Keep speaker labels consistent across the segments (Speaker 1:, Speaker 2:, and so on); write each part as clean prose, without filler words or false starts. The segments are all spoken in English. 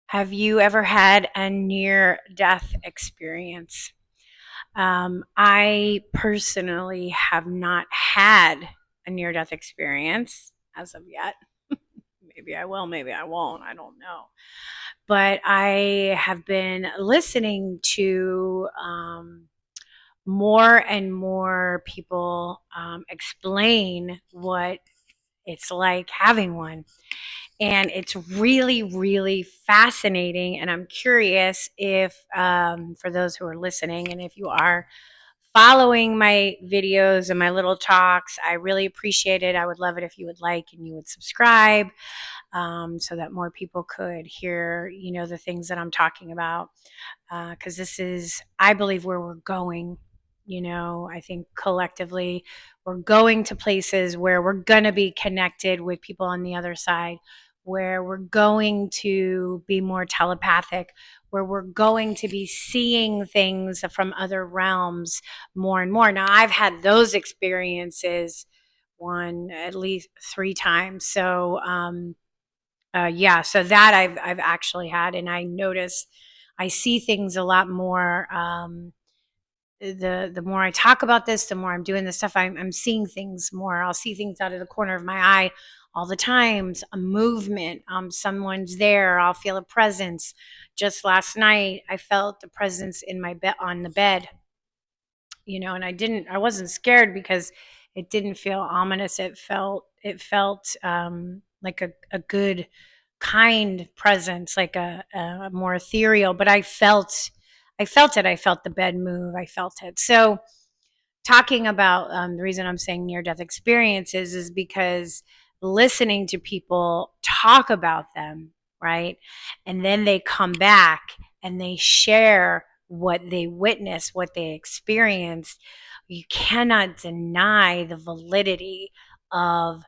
Speaker 1: Have you ever had a near-death experience? I personally have not had a near-death experience as of yet. Maybe I will, maybe I won't. I don't know. But I have been listening to more and more people explain what it's like having one. And it's really, really fascinating. And I'm curious if, for those who are listening, and if you are following my videos and my little talks, I really appreciate it. I would love it if you would like and you would subscribe, so that more people could hear, the things that I'm talking about. Because this is, I believe, where we're going. I think collectively we're going to places where we're going to be connected with people on the other side, where we're going to be more telepathic, where we're going to be seeing things from other realms more and more. Now, I've had those experiences one at least 3 times. So, yeah, so that I've actually had, and I notice I see things a lot more. The more I talk about this, the more I'm doing this stuff, I'm seeing things more. I'll see things out of the corner of my eye all the times. A movement, someone's there. I'll feel a presence. Just last night, I felt the presence in my bed, on the bed. And I wasn't scared because it didn't feel ominous. It felt like a good, kind presence, like a more ethereal. But I felt it. I felt the bed move. I felt it. So talking about the reason I'm saying near-death experiences is because listening to people talk about them, right? And then they come back and they share what they witnessed, what they experienced. You cannot deny the validity of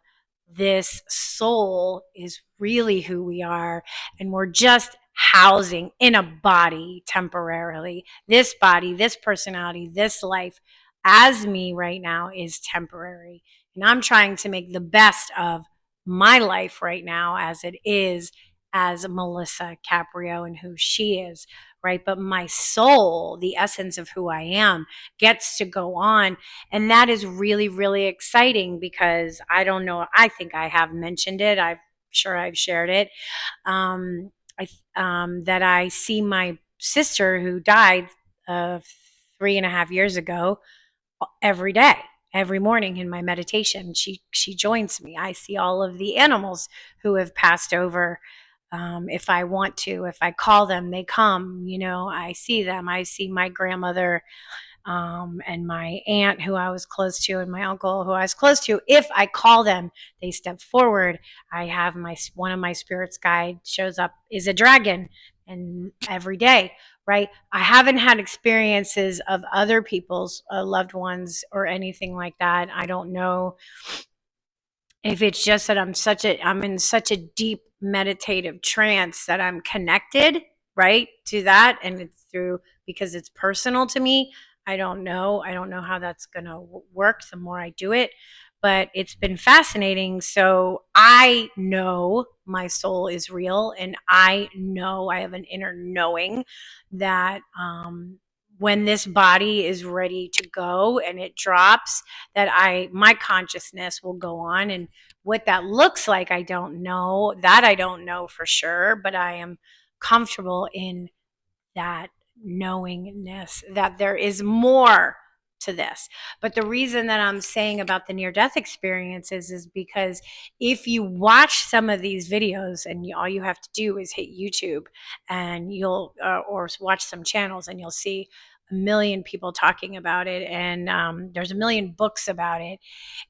Speaker 1: this soul is really who we are, and we're just housing in a body temporarily. This body, this personality, this life as me right now is temporary. And I'm trying to make the best of my life right now as it is, as Melisa Caprio and who she is, right? But my soul, the essence of who I am, gets to go on. And that is really, really exciting because I don't know, I think I have mentioned it. I'm sure I've shared it. Um, that I see my sister who died 3.5 years ago every day, every morning in my meditation. She joins me. I see all of the animals who have passed over. If I want to, if I call them, they come. I see them. I see my grandmother, and my aunt who I was close to, and my uncle who I was close to. If I call them, they step forward. I have one of my spirits guide shows up, is a dragon, and every day, right? I haven't had experiences of other people's loved ones or anything like that. I don't know if it's just that I'm in such a deep meditative trance that I'm connected, right, to that, and it's through, because it's personal to me. I don't know how that's going to work the more I do it, but it's been fascinating. So I know my soul is real, and I know I have an inner knowing that when this body is ready to go and it drops, that my consciousness will go on. And what that looks like, I don't know. That I don't know for sure, but I am comfortable in that knowingness that there is more to this. But the reason that I'm saying about the near-death experiences is because if you watch some of these videos, and all you have to do is hit YouTube, and you'll or watch some channels, and you'll see a million people talking about it, and there's a million books about it.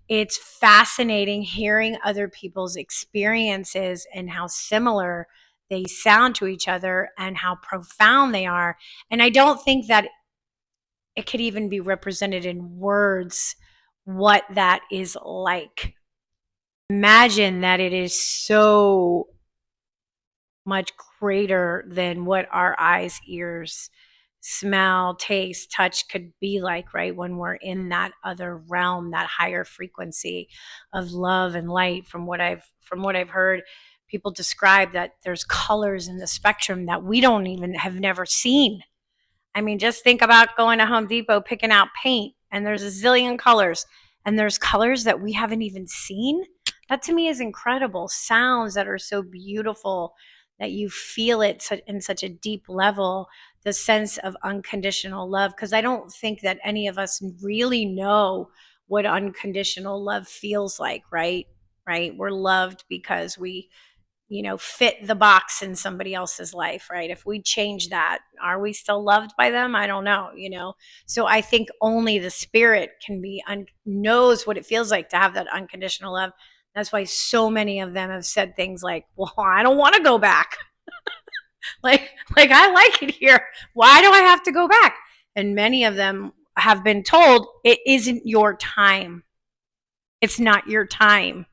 Speaker 1: It's fascinating hearing other people's experiences and how similar they sound to each other and how profound they are. And I don't think that it could even be represented in words what that is like. Imagine that it is so much greater than what our eyes, ears, smell, taste, touch could be like, right? When we're in that other realm, that higher frequency of love and light. From what I've heard people describe that there's colors in the spectrum that we don't even have never seen. I mean, just think about going to Home Depot, picking out paint, and there's a zillion colors, and there's colors that we haven't even seen. That to me is incredible. Sounds that are so beautiful that you feel it in such a deep level, the sense of unconditional love. Because I don't think that any of us really know what unconditional love feels like, right? Right? We're loved because we fit the box in somebody else's life, right? If we change that, are we still loved by them? I don't know. So I think only the spirit knows what it feels like to have that unconditional love. That's why so many of them have said things like, well, I don't want to go back. like I like it here. Why do I have to go back? And many of them have been told it isn't your time. It's not your time.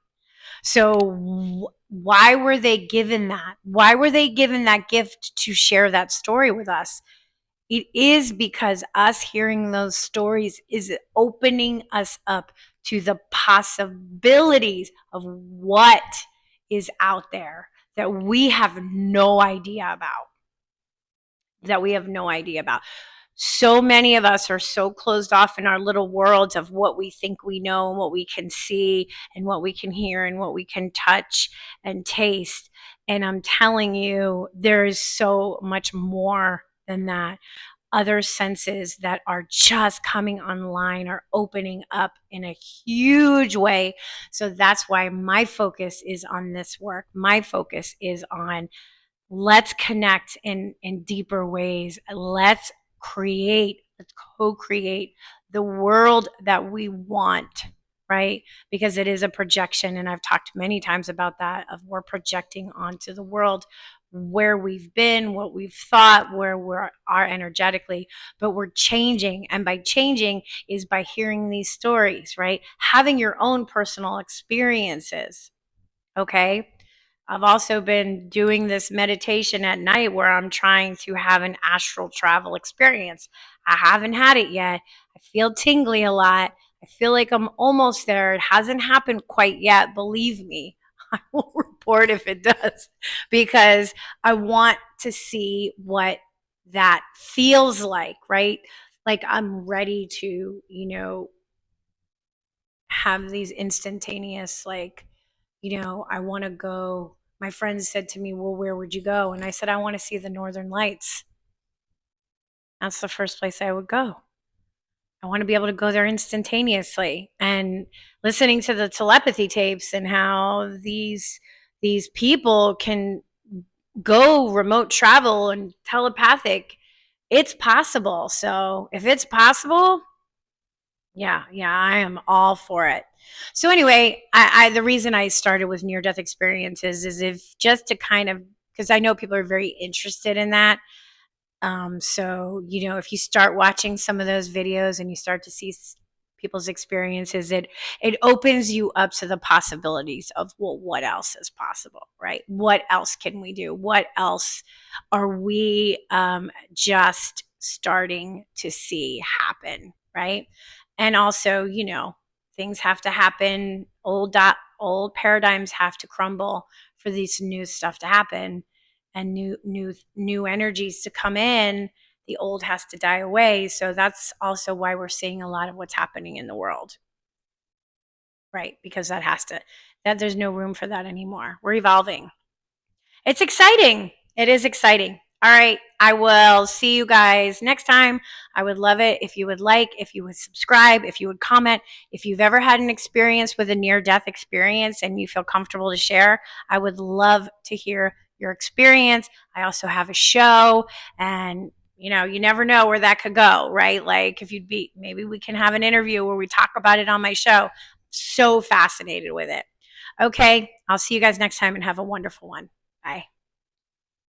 Speaker 1: So why were they given that? Why were they given that gift to share that story with us? It is because us hearing those stories is opening us up to the possibilities of what is out there that we have no idea about. So many of us are so closed off in our little worlds of what we think we know and what we can see and what we can hear and what we can touch and taste. And I'm telling you, there is so much more than that. Other senses that are just coming online are opening up in a huge way. So that's why my focus is on this work. My focus is on let's connect in deeper ways. Let's co-create the world that we want, right? Because it is a projection. And I've talked many times about that, of we're projecting onto the world where we've been, what we've thought, where we are energetically, but we're changing. And by changing is by hearing these stories, right? Having your own personal experiences. Okay. I've also been doing this meditation at night where I'm trying to have an astral travel experience. I haven't had it yet. I feel tingly a lot. I feel like I'm almost there. It hasn't happened quite yet. Believe me, I will report if it does, because I want to see what that feels like, right? Like I'm ready to, have these instantaneous, I want to go. My friends said to me, well, where would you go? And I said, I want to see the Northern Lights. That's the first place I would go. I want to be able to go there instantaneously. And listening to the telepathy tapes and how these people can go remote travel and telepathic, it's possible. So if it's possible, yeah, I am all for it. So anyway, the reason I started with near-death experiences is just to kind of, because I know people are very interested in that. So, if you start watching some of those videos and you start to see people's experiences, it opens you up to the possibilities of, well, what else is possible, right? What else can we do? What else are we just starting to see happen, right? And also, things have to happen. Old paradigms have to crumble for this new stuff to happen, and new energies to come in. The old has to die away. So that's also why we're seeing a lot of what's happening in the world, right? Because there's no room for that anymore. We're evolving. It's exciting. It is exciting. All right. I will see you guys next time. I would love it if you would subscribe, if you would comment. If you've ever had an experience with a near-death experience and you feel comfortable to share, I would love to hear your experience. I also have a show, and you never know where that could go, right? Like maybe we can have an interview where we talk about it on my show. So fascinated with it. Okay. I'll see you guys next time and have a wonderful one. Bye.